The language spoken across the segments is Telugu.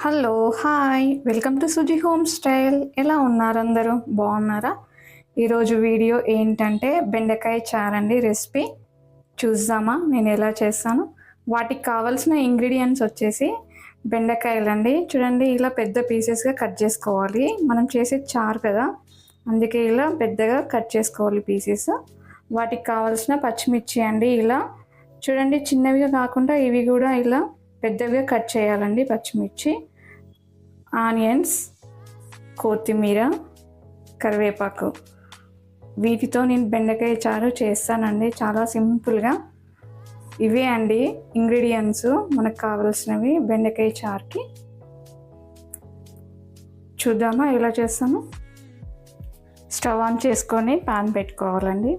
Hello, hi, welcome to Suji home style. ఎలా ఉన్నారు అందరూ? బాగున్నారా? ఈరోజు వీడియో ఏంటంటే బెండకాయ చారండి రెసిపీ. చూద్దామా నేను ఎలా చేస్తాను. వాటికి కావాల్సిన ఇంగ్రీడియంట్స్ వచ్చేసి బెండకాయలండి. చూడండి, ఇలా పెద్ద పీసెస్గా కట్ చేసుకోవాలి. మనం చేసే చారు కదా, అందుకే ఇలా పెద్దగా కట్ చేసుకోవాలి పీసెస్. వాటికి కావాల్సిన పచ్చిమిర్చి అండి, ఇలా చూడండి చిన్నవిగా కాకుండా ఇవి కూడా ఇలా పెద్దవిగా కట్ చేయాలండి. పచ్చిమిర్చి, ఆనియన్స్, కొత్తిమీర, కరివేపాకు. వీటితో నేను బెండకాయ చారు చేస్తానండి, చాలా సింపుల్గా. ఇవే అండి ఇంగ్రీడియంట్స్ మనకు కావాల్సినవి బెండకాయ చారుకి. చూద్దామా ఎలా చేస్తాను. స్టవ్ ఆన్ చేసుకొని పాన్ పెట్టుకోవాలండి.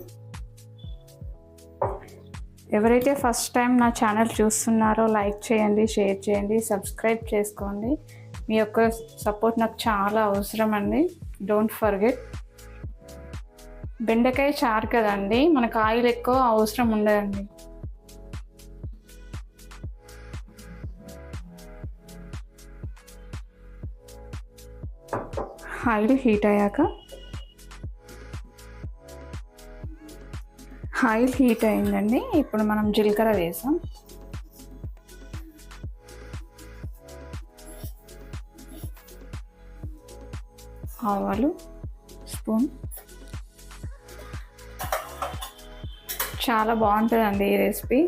ఎవరైతే ఫస్ట్ టైం నా ఛానల్ చూస్తున్నారో లైక్ చేయండి, షేర్ చేయండి, సబ్స్క్రైబ్ చేసుకోండి. మీ యొక్క సపోర్ట్ నాకు చాలా అవసరం అండి. Don't forget. బెండకాయ చారు కదండి, మనకు ఆయిల్ ఎక్కువ అవసరం ఉండదండి. ఆయిల్ హీట్ అయ్యాక, ఆయిల్ హీట్ అయిందండి. ఇప్పుడు మనం జీలకర్ర వేసాం. ఆవాలు స్పూన్. చాలా బాగుంటుందండి ఈ రెసిపీ.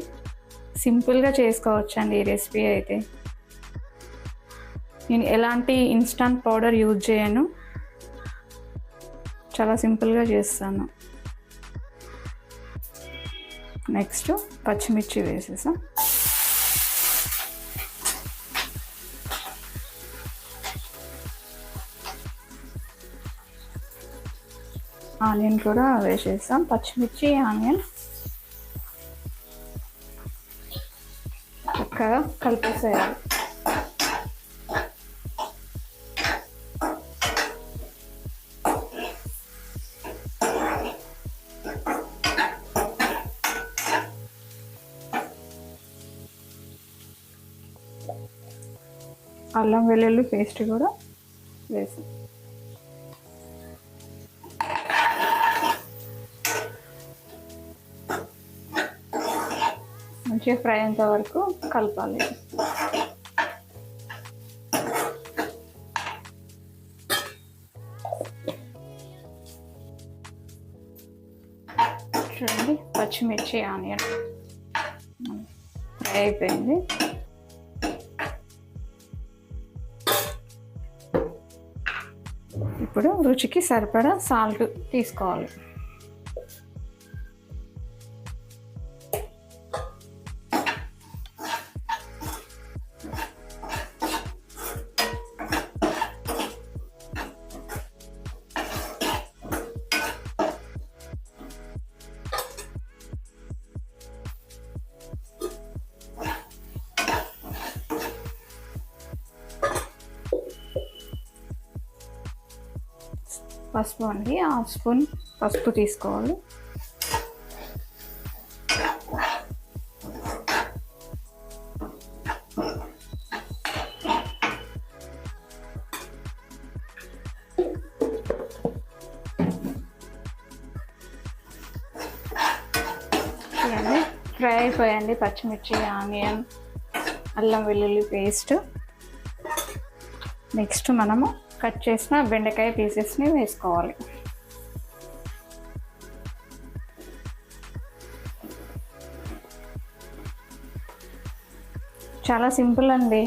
సింపుల్గా చేసుకోవచ్చండి ఈ రెసిపీ అయితే. నేను ఎలాంటి ఇన్స్టంట్ పౌడర్ యూజ్ చేయను, చాలా సింపుల్గా చేస్తాను. నెక్స్ట్ పచ్చిమిర్చి వేసేసాం. ఆనియన్ కూడా వేసేసాం. పచ్చిమిర్చి, ఆనియన్ చక్కగా కలిపేసేయాలి. అల్లం వెల్లుల్లి పేస్ట్ కూడా వేసాం. మంచిగా ఫ్రై అయ్యేంత వరకు కలపాలి. చూడండి, పచ్చిమిర్చి, ఆనియన్ ఫ్రై అయిపోయింది. ఇప్పుడు రుచికి సరిపడా సాల్ట్ తీసుకోవాలి. పసుపు అండి, 1/2 స్పూన్ పసుపు తీసుకోవాలి. చూడండి, ఫ్రై అయిపోయండి పచ్చిమిర్చి, ఆనియన్, అల్లం వెల్లుల్లి పేస్ట్. నెక్స్ట్ మనము కట్ చేసిన బెండకాయ పీసెస్ని వేసుకోవాలి. చాలా సింపుల్ అండి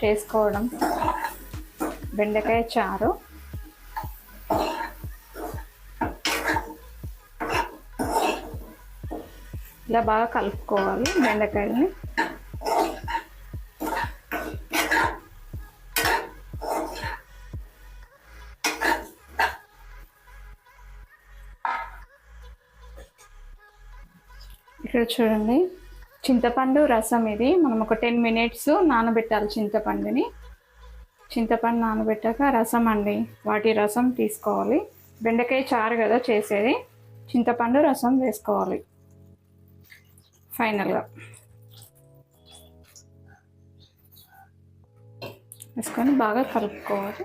చేసుకోవడం బెండకాయ చారు. ఇలా బాగా కలుపుకోవాలి బెండకాయలని. ఇక్కడ చూడండి, చింతపండు రసం. ఇది మనం ఒక 10 మినిట్స్ నానబెట్టాలి చింతపండుని. చింతపండు నానబెట్టాక రసం అండి, వాటి రసం తీసుకోవాలి. బెండకాయ చారు కదా చేసేది, చింతపండు రసం వేసుకోవాలి ఫైనల్గా. వేసుకొని బాగా కలుపుకోవాలి.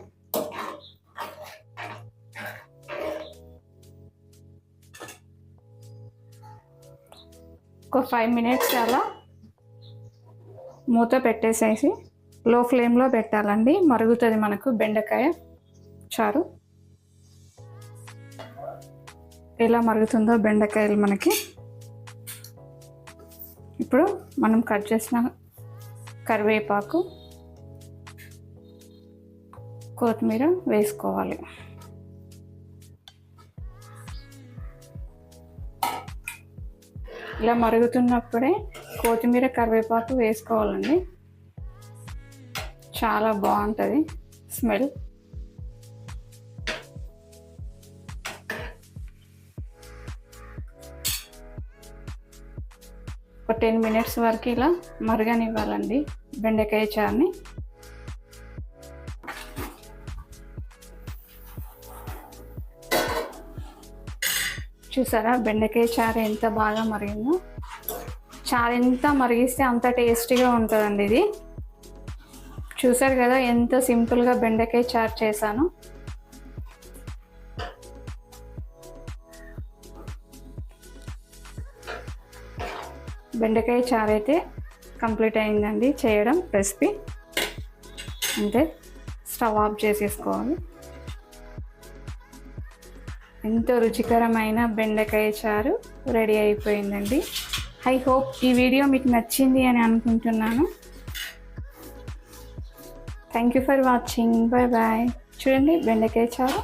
ఒక 5 మినిట్స్ అలా మూత పెట్టేసేసి లో ఫ్లేమ్లో పెట్టాలండి. మరుగుతుంది మనకు బెండకాయ చారు. ఎలా మరుగుతుందో బెండకాయలు మనకి. ఇప్పుడు మనం కట్ చేసిన కరివేపాకు, కొత్తిమీర వేసుకోవాలి. ఇలా మరుగుతున్నప్పుడే కొత్తిమీర కరివేపాకు వేసుకోవాలండి. చాలా బాగుంటుంది స్మెల్. ఒక 10 మినిట్స్ వరకు ఇలా మరగనివ్వాలండి బెండకాయ చారుని. చూసారా బెండకాయ చారు ఎంత బాగా మరిగిందో. చారు ఎంత మరిగిస్తే అంత టేస్టీగా ఉంటుందండి ఇది. చూసారు కదా ఎంత సింపుల్గా బెండకాయ చారు చేశాను. బెండకాయ చారు అయితే కంప్లీట్ అయిందండి చేయడం రెసిపీ. అంతే, స్టవ్ ఆఫ్ చేసేసుకోవాలి. ఎంతో రుచికరమైన బెండకాయ చారు రెడీ అయిపోయిందండి. ఐ హోప్ ఈ వీడియో మీకు నచ్చింది అని అనుకుంటున్నాను. Thank you for watching. Bye bye. చూడండి బెండకాయ చారు